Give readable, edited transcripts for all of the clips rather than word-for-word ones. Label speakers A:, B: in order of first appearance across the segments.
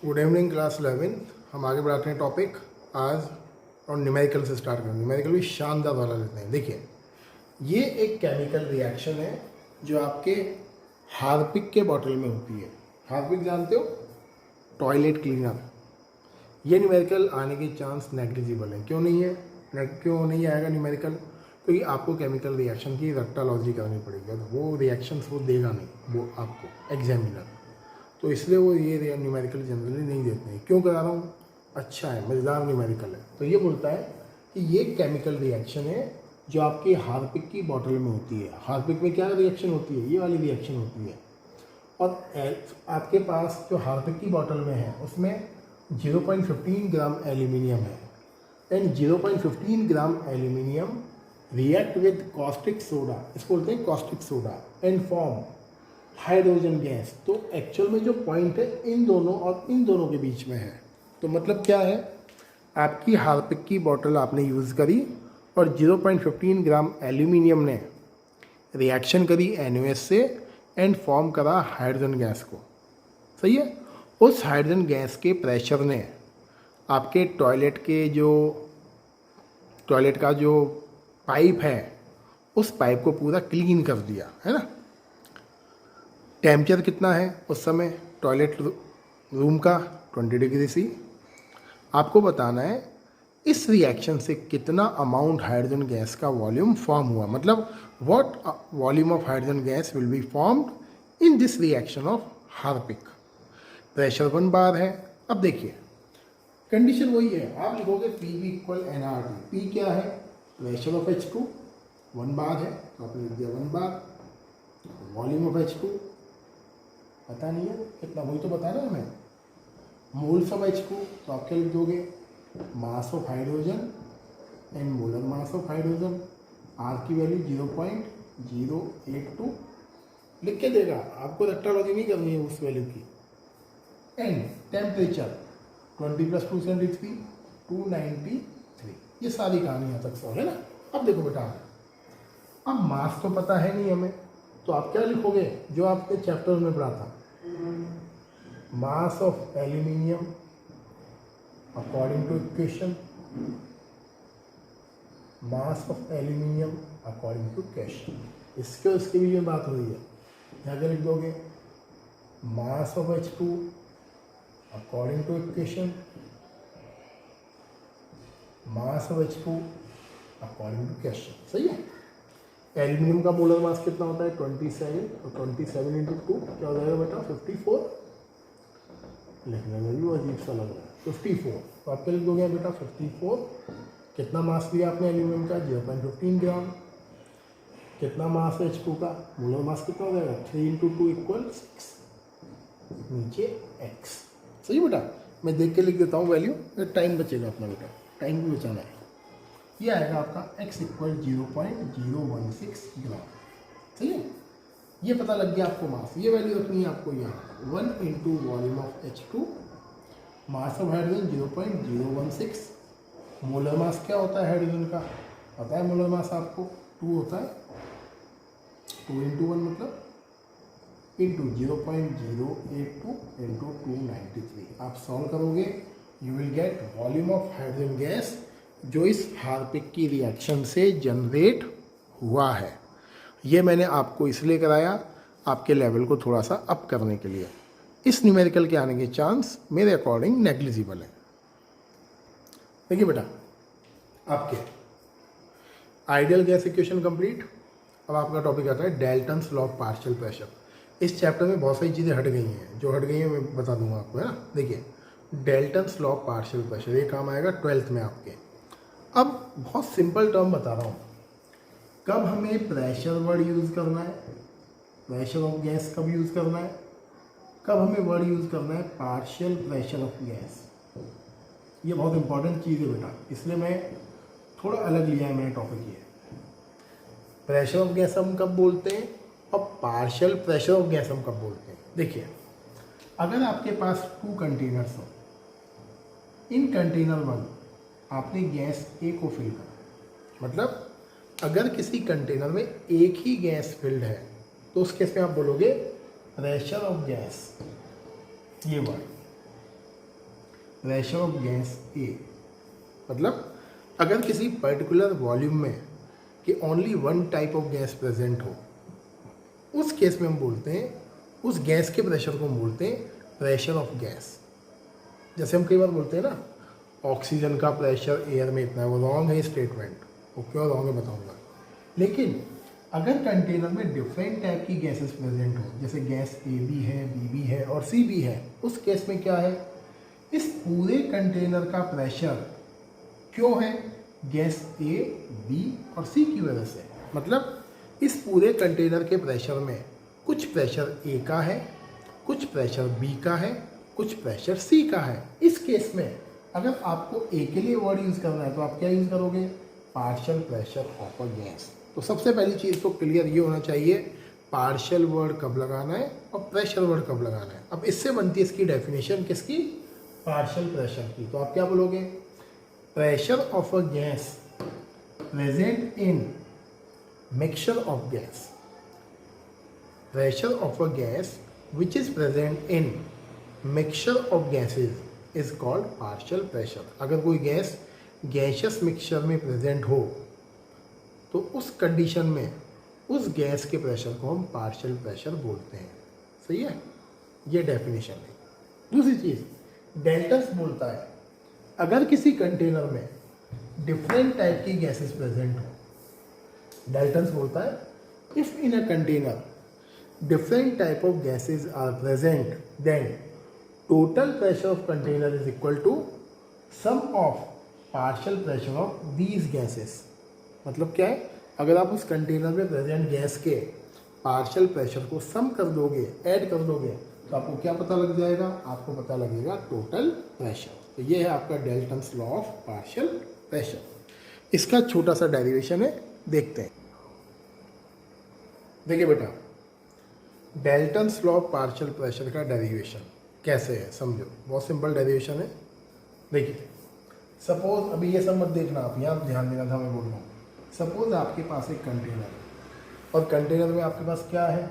A: Good evening class 11। हम आगे बढ़ाते हैं टॉपिक आज और न्यूमेरिकल से स्टार्ट करेंगे। न्यूमेरिकल भी शानदार वाला लेते हैं। देखिए, ये एक केमिकल रिएक्शन है जो आपके हार्पिक के बॉटल में होती है। हार्पिक जानते हो, टॉयलेट क्लीनर। ये न्यूमेरिकल आने के चांस नेग्लिजिबल है। क्यों नहीं है? क्यों नहीं आएगा न्यूमेरिकल? क्योंकि आपको केमिकल रिएक्शन की रेक्टालॉजी करनी पड़ेगी, तो वो रिएक्शंस वो देगा नहीं वो आपको एग्जामिनर, तो इसलिए वो ये न्यूमेरिकल जनरली नहीं देते हैं। क्यों करा रहा हूँ? अच्छा है, मज़ेदार न्यूमेरिकल है। तो ये बोलता है कि ये केमिकल रिएक्शन है जो आपकी हार्पिक की बॉटल में होती है। हार्पिक में क्या रिएक्शन होती है? ये वाली रिएक्शन होती है। और आपके पास जो हार्पिक की बॉटल में है उसमें 0.15 ग्राम एल्यूमिनियम है। And 0.15 gram aluminium react with caustic soda, इसको बोलते हैं caustic soda, and form hydrogen gas. तो एक्चुअल में जो पॉइंट है इन दोनों और इन दोनों के बीच में है। तो मतलब क्या है, आपकी हार्पिक की बोतल आपने यूज़ करी और 0.15 ग्राम एल्यूमिनियम ने रिएक्शन करी NaOH से एंड फॉर्म करा हाइड्रोजन गैस को। सही है। उस हाइड्रोजन गैस के प्रेशर ने आपके टॉयलेट का जो पाइप है उस पाइप को पूरा क्लीन कर दिया, है ना। टेम्परेचर कितना है उस समय टॉयलेट रूम का? 20 डिग्री सी। आपको बताना है इस रिएक्शन से कितना अमाउंट हाइड्रोजन गैस का वॉल्यूम फॉर्म हुआ, मतलब what volume of hydrogen gas will be formed in this reaction of Harpic. Pressure 1 बार है। अब देखिए, कंडीशन वही है, आप लिखोगे PV इक्वल nRT। P क्या है? प्रेशर ऑफ H2, 1 बार है तो आपने लिख दिया 1 बार। वॉल्यूम ऑफ H2 पता नहीं है कितना, वही तो बताना है हमें। मोल्स ऑफ H2 तो आप क्या लिख दोगे? Mass of hydrogen and molar mass of hydrogen. R की वैल्यू 0.082 लिख के देगा, आपको रेक्टालॉजी नहीं करनी है उस वैल्यू की। And temperature 20 + 2 73 293। ये सारी कहानी यहाँ तक सॉल्व है ना। अब देखो बेटा, अब मास तो पता है नहीं हमें, तो आप क्या लिखोगे जो आपके चैप्टर में पढ़ा था? Mass of aluminium according to equation, mass of aluminium according to question. इसके भी जो बात हो रही है, यहाँ क्या लिख दोगे? Mass of H2 according to equation, mass of H2 according to question. सही है। एल्यूमिनियम का मोलर मास कितना होता है? 27, और 27 × 2 क्या हो जाएगा बेटा? 54। लिखने में भी अजीब सा लग रहा है, 54। तो आप क्या लिख दोगे बेटा? 54। कितना मास लिया आपने एल्यूमिनियम का? 0.15 ग्राम। कितना मास है H2 का? मोलर मास कितना हो जाएगा? 3 × 2 = 6। नीचे x। सही बेटा, मैं देख के लिख देता हूँ वैल्यू, टाइम बचेगा अपना बेटा, टाइम भी बचाना है। ये आएगा आपका x = 0.016 ग्राम। सही है। ये पता लग गया आपको मास। ये वैल्यू रखनी है आपको यहाँ 1 × volume of H2, mass of hydrogen 0.016। Molar mass क्या होता है हाइड्रोजन का? पता है मोलर मास आपको 2 होता है। 2 × 1 मतलब इंटू 0.082 × 293। आप सॉल्व करोगे, you will get volume of hydrogen gas जो इस हार्पिक की रिएक्शन से जनरेट हुआ है। ये मैंने आपको इसलिए कराया आपके लेवल को थोड़ा सा अप करने के लिए। इस न्यूमेरिकल के आने के चांस मेरे अकॉर्डिंग नेग्लिजिबल है। देखिए बेटा, आपके आइडियल गैस इक्वेशन कंप्लीट। अब आपका टॉपिक आता है Dalton's law of partial pressure. इस चैप्टर में बहुत सारी चीज़ें हट गई हैं, जो हट गई हैं मैं बता दूंगा आपको, है ना। देखिए, Dalton's law of partial pressure, ये काम आएगा 12th में आपके। अब बहुत सिंपल टर्म बता रहा हूँ, कब हमें प्रेशर वर्ड यूज़ करना है, प्रेशर ऑफ गैस कब यूज़ करना है, कब हमें वर्ड यूज़ करना है पार्शियल प्रेशर ऑफ गैस। ये बहुत इंपॉर्टेंट चीज़ है बेटा, इसलिए मैं थोड़ा अलग लिया है मैंने टॉपिक ये। प्रेशर ऑफ गैस हम कब बोलते हैं और पार्शियल प्रेशर ऑफ गैस हम कब बोलते हैं। देखिए, अगर आपके पास 2 कंटेनर्स हो, इन कंटेनर 1 आपने गैस A को फिल करा, मतलब अगर किसी कंटेनर में एक ही गैस फिल्ड है तो उस केस में आप बोलोगे प्रेशर ऑफ गैस, ये वर्ड। प्रेशर ऑफ गैस ए। मतलब अगर किसी पर्टिकुलर वॉल्यूम में कि only one type of gas present हो, उस केस में हम बोलते हैं, उस गैस के प्रेशर को हम बोलते हैं प्रेशर ऑफ गैस। जैसे हम कई बार बोलते हैं ना, ऑक्सीजन का प्रेशर एयर में इतना है, वो रॉन्ग है स्टेटमेंट, वो क्यों रॉन्ग है बताऊंगा। लेकिन अगर कंटेनर में डिफरेंट टाइप की गैसेस प्रेजेंट हो, जैसे गैस ए भी है, बी भी है और सी भी है, उस केस में क्या है, इस पूरे कंटेनर का प्रेशर क्यों है, गैस ए, बी और सी की वजह से। मतलब इस पूरे कंटेनर के प्रेशर में कुछ प्रेशर ए का है, कुछ प्रेशर बी का है, कुछ प्रेशर सी का है। इस केस में अगर आपको ए के लिए वर्ड यूज़ करना है तो आप क्या यूज़ करोगे, partial pressure of a gas. तो सबसे पहली चीज़ तो क्लियर ये होना चाहिए, पार्शियल वर्ड कब लगाना है और प्रेशर वर्ड कब लगाना है। अब इससे बनती है इसकी डेफिनेशन किसकी, पार्शियल प्रेशर की। तो आप क्या बोलोगे, pressure of a gas present in mixture of gas, pressure of a gas which is present in mixture of gases is called partial pressure. अगर कोई गैस गैसियस मिक्सचर में प्रेजेंट हो तो उस कंडीशन में उस गैस के प्रेशर को हम पार्शियल प्रेशर बोलते हैं। सही है, ये डेफिनेशन है। दूसरी चीज़, डेल्टस बोलता है अगर किसी कंटेनर में डिफरेंट टाइप की गैसेस प्रेजेंट हो, डेल्टन्स बोलता है if in a container different type of gases are present then total pressure of container is equal to sum of partial pressure of these gases. मतलब क्या है, अगर आप उस कंटेनर में प्रेजेंट गैस के पार्शियल प्रेशर को सम कर दोगे, ऐड कर दोगे, तो आपको क्या पता लग जाएगा, आपको पता लगेगा टोटल प्रेशर। तो ये है आपका Dalton's law of partial pressure. इसका छोटा सा डेरिवेशन है, देखते हैं। देखिए बेटा, Dalton's law of partial pressure का डेरिवेशन कैसे है समझो, बहुत सिंपल डेरिवेशन है। देखिए सपोज, अभी ये सब मत देखना आप, यहाँ ध्यान देना था मैं बोल रहा हूँ। सपोज आपके पास एक कंटेनर है और कंटेनर में आपके पास क्या है,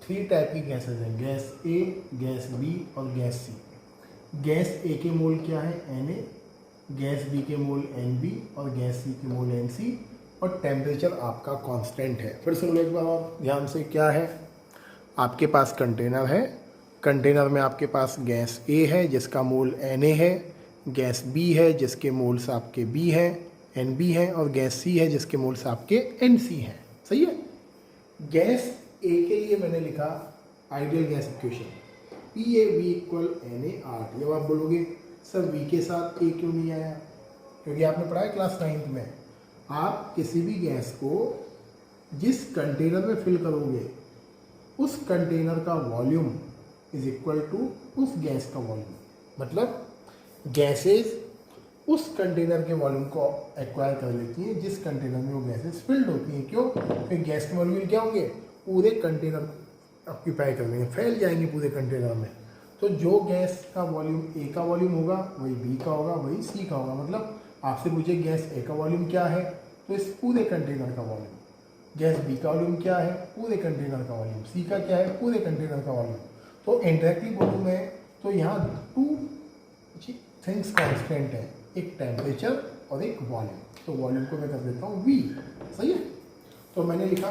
A: 3 टाइप की गैसेज हैं, गैस ए, गैस बी और गैस सी। गैस ए के मोल क्या है, Na, गैस बी के मोल Nb और गैस सी के मोल Nc, और टेम्परेचर आपका कांस्टेंट है। फिर सुन लो एक बार और ध्यान से, क्या है, आपके पास कंटेनर है, कंटेनर में आपके पास गैस ए है जिसका मोल Na है, गैस बी है जिसके मोल्स आपके बी हैं, Nb है, और गैस सी है जिसके मोल्स आपके Nc हैं। सही है। गैस ए के लिए मैंने लिखा ideal gas equation PAV equal NaRT। जब आप बोलोगे सर V के साथ A क्यों नहीं आया, क्योंकि आपने पढ़ा है क्लास 9th में, आप किसी भी गैस को जिस कंटेनर में फिल करोगे उस कंटेनर का वॉल्यूम इज इक्वल टू उस गैस का वॉल्यूम। मतलब गैसेस उस कंटेनर के वॉल्यूम को एक्वायर कर लेती हैं जिस कंटेनर में वो गैसेस फिल्ड होती हैं। क्यों, क्योंकि गैस के वॉल्यूम क्या होंगे, पूरे कंटेनर ऑक्यूपाई कर लेंगे, फैल जाएंगे पूरे कंटेनर में। तो जो गैस का वॉल्यूम ए का वॉल्यूम होगा वही बी का होगा, वही सी का होगा। मतलब आपसे पूछे गैस ए का वॉल्यूम क्या है, तो इस पूरे कंटेनर का वॉल्यूम। गैस बी का वॉल्यूम क्या है, पूरे कंटेनर का वॉल्यूम। सी का क्या है, पूरे कंटेनर का वॉल्यूम। तो इंडायरेक्टली बोलूँ मैं तो यहाँ 2 थिंग्स कॉन्स्टेंट है, एक टेम्परेचर और एक वॉल्यूम। तो वॉल्यूम को मैं कर देता हूँ V। सही है। तो मैंने लिखा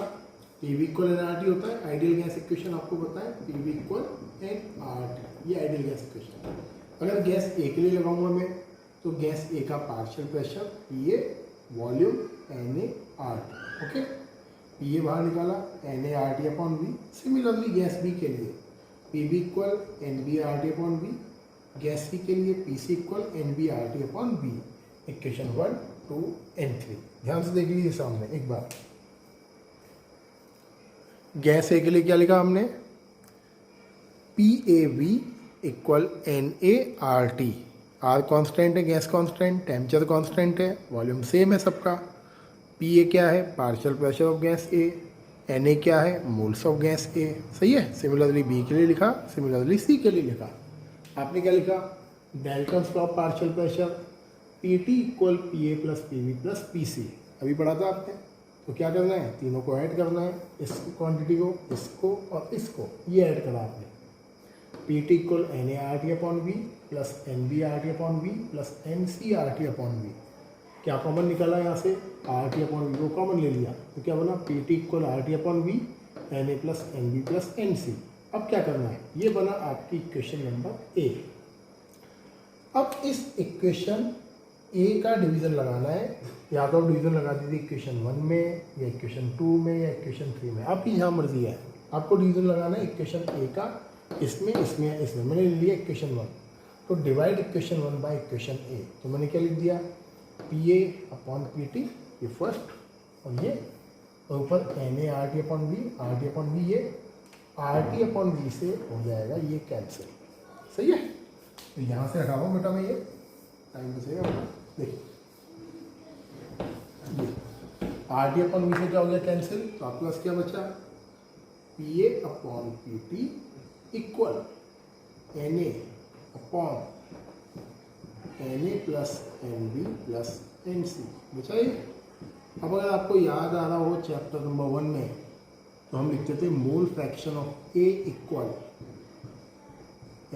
A: PV इक्वल NRT होता है, आइडियल गैस इक्वेशन आपको पता है, PV इक्वल NRT, ये आइडियल गैस इक्वेशन है। अगर गैस ए के लिए लगाऊंगा मैं तो गैस ए का पार्शियल प्रेशर ये वॉल्यूम NaRT। ओके, ये बाहर निकाला NaRT upon V। Similarly gas B के लिए PV equal NbRT upon V, gas C के लिए PC equal NbRT upon B। Equation 1, 2 and 3 ध्यान से देख लीजिए सामने एक बार। गैस ए के लिए क्या लिखा हमने, PAV equal NaRT। R constant है, गैस कांस्टेंट, टेम्परेचर कांस्टेंट है, वॉल्यूम सेम है सबका। PA क्या है, partial pressure of gas A, Na क्या है, मोल्स ऑफ गैस ए। सही है। सिमिलरली B के लिए लिखा, सिमिलरली C के लिए लिखा। आपने क्या लिखा, Dalton's law of partial pressure PT equal PA plus PV plus PC। अभी पढ़ा था आपने। तो क्या करना है, तीनों को ऐड करना है, इस क्वांटिटी को, इसको और इसको, ये ऐड करा आपने। P T equal n A R T upon V plus n B R T upon V plus n C R T upon V. क्या कॉमन निकाला यहाँ से, आर टी अपॉन वी को कॉमन ले लिया तो क्या बना, P T equal R T upon V n A plus n B plus n C. अब क्या करना है, ये बना आपकी इक्वेशन नंबर ए। अब इस इक्वेशन ए का डिवीज़न लगाना है, या तो आप डिवीज़न लगा दीजिए इक्वेशन 1 में या इक्वेशन 2 में या इक्वेशन 3 में, आपकी जहाँ मर्जी है। आपको डिवीज़न लगाना है इक्वेशन ए का इसमें इसमें इसमें। मैंने ले लिया इक्वेशन 1, तो divide equation 1 by equation A. तो मैंने क्या लिख दिया, P A upon P T, ये फर्स्ट, और ये ऊपर n A R T upon V, ये आर टी अपॉन वी से हो जाएगा ये कैंसिल। सही है, तो यहाँ से हटा दो बेटा मैं, ये टाइम बचेगा बेटा। देखिए ये आर टी अपॉन वी से क्या हो गया कैंसिल, तो आपके पास क्या बचा, P A upon P T equal n A upon n A plus n B plus n C. बचा ये। अब अगर आपको याद आ रहा हो चैप्टर नंबर 1 में, तो हम लिखते थे mole fraction of A equal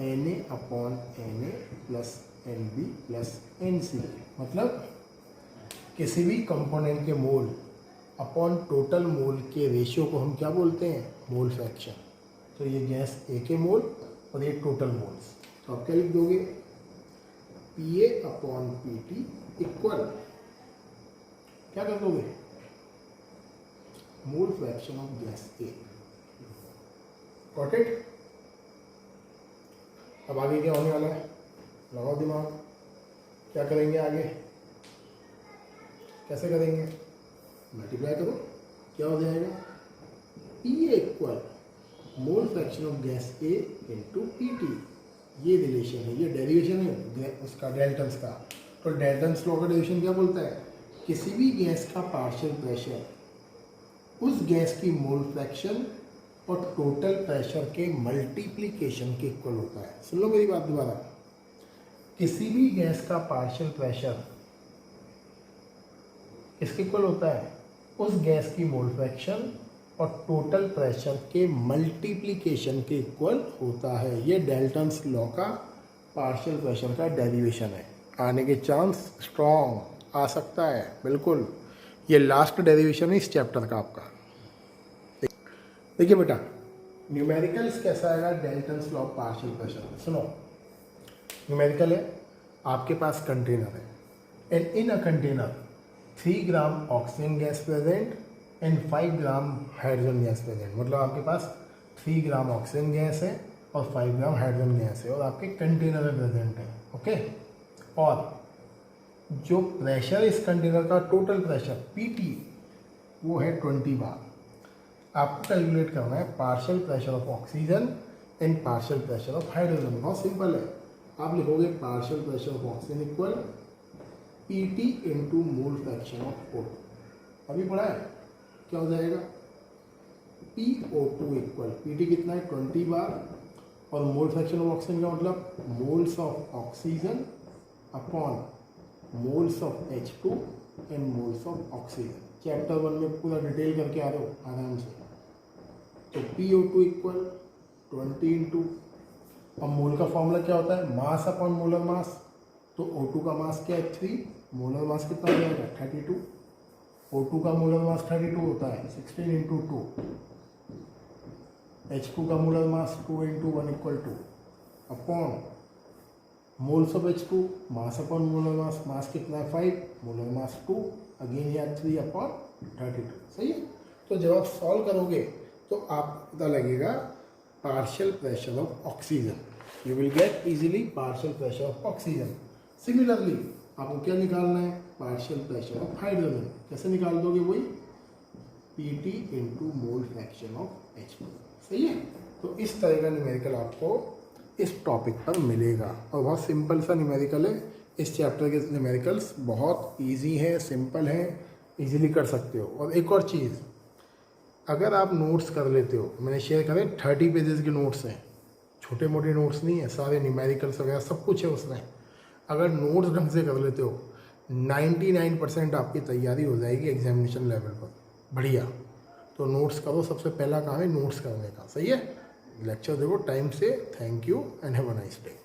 A: n A upon n A plus n B plus n C. मतलब किसी भी कंपोनेंट के मोल अपॉन टोटल मोल के रेशियो को हम क्या बोलते हैं, मोल फ्रैक्शन। तो ये गैस ए के मोल और ये टोटल मोल्स, तो आप क्या लिख दोगे, P A upon P T equal क्या कर दोगे, मोल fraction of gas A. Got it. अब आगे क्या होने वाला है, लगाओ दिमाग, क्या करेंगे आगे, कैसे करेंगे, मल्टीप्लाई करो, क्या हो जाएगा, P A equal mole fraction of gas A into P T. ये रिलेशन है, ये डेरिवेशन है उसका, डेल्टन्स का। तो डेल्टन्स लॉ का डेरिवेशन क्या बोलता है, किसी भी गैस का पार्शियल प्रेशर उस गैस की मोल फ्रैक्शन और टोटल प्रेशर के मल्टीप्लिकेशन के इक्वल होता है। सुन लो मेरी बात दोबारा, किसी भी गैस का पार्शियल प्रेशर किसके इक्वल होता है, उस गैस की मोल फ्रैक्शन और टोटल प्रेशर के मल्टीप्लिकेशन के इक्वल होता है। ये डेल्टन्स लॉ का पार्शियल प्रेशर का डेरिवेशन है। आने के चांस स्ट्रॉन्ग आ सकता है, बिल्कुल। ये लास्ट डेरिवेशन है इस चैप्टर का आपका। देखिए बेटा, न्यूमेरिकल्स कैसा आएगा, डेल्टन्स लॉ पार्शियल प्रेशर। सुनो, न्यूमेरिकल है, आपके पास कंटेनर है, and in a container 3 gram oxygen gas present and 5 gram hydrogen gas present. मतलब आपके पास 3 ग्राम ऑक्सीजन गैस है और 5 ग्राम हाइड्रोजन गैस है और आपके कंटेनर में प्रेजेंट है। ओके, और जो प्रेशर इस कंटेनर का टोटल प्रेशर पीटी वो है 20 बार। आपको कैलकुलेट करना है partial pressure of oxygen and partial pressure of hydrogen. बहुत सिंपल है, आप लिखोगे partial pressure of oxygen equal PT into mole fraction of O2। अभी पढ़ा है, क्या हो जाएगा, PO2 इक्वल पीटी कितना है 20 बार, और मोल फ्रैक्शन ऑफ ऑक्सीजन का मतलब moles of oxygen upon moles of H2 and moles of oxygen. Chapter 1 में पूरा डिटेल करके आ रहे हो आराम से। तो PO2 इक्वल 20 इंटू, अब मोल का फॉर्मूला क्या होता है, मास अपॉन मोलर मास। तो O2 का मास क्या है 3, मोलर मास कितना हो जाएगा 32। O2 का मोलर मास 32 होता है, 16 इंटू 2। H2 का molar mass 2 into 1 equal 2 upon moles of H2, mass upon molar mass, mass कितना है 5, मोलर मास 2, अगेन यहाँ 3 अपॉन 32। सही है। तो जब आप सॉल्व करोगे तो आपको पता लगेगा partial pressure of oxygen. You will get easily partial pressure of oxygen. Similarly आपको क्या निकालना है, पार्शियल प्रेशर ऑफ हाइड्रोजन। कैसे निकाल दोगे, वही PT into mole fraction of H2। सही है। तो इस तरह का न्यूमेरिकल आपको इस टॉपिक पर मिलेगा, और बहुत सिंपल सा न्यूमेरिकल है। इस चैप्टर के न्यूमेरिकल्स बहुत इजी हैं, सिंपल हैं, इजीली कर सकते हो। और एक और चीज़, अगर आप नोट्स कर लेते हो, मैंने शेयर करे 30 पेजेस के नोट्स हैं, छोटे मोटे नोट्स नहीं है, सारे न्यूमेरिकल्स वगैरह सब कुछ है उसमें। अगर नोट्स ढंग से कर लेते हो 99% आपकी तैयारी हो जाएगी एग्जामिनेशन लेवल पर। बढ़िया। तो नोट्स करो, सबसे पहला काम है नोट्स करने का। सही है। लेक्चर देखो टाइम से. Thank you and have a nice day.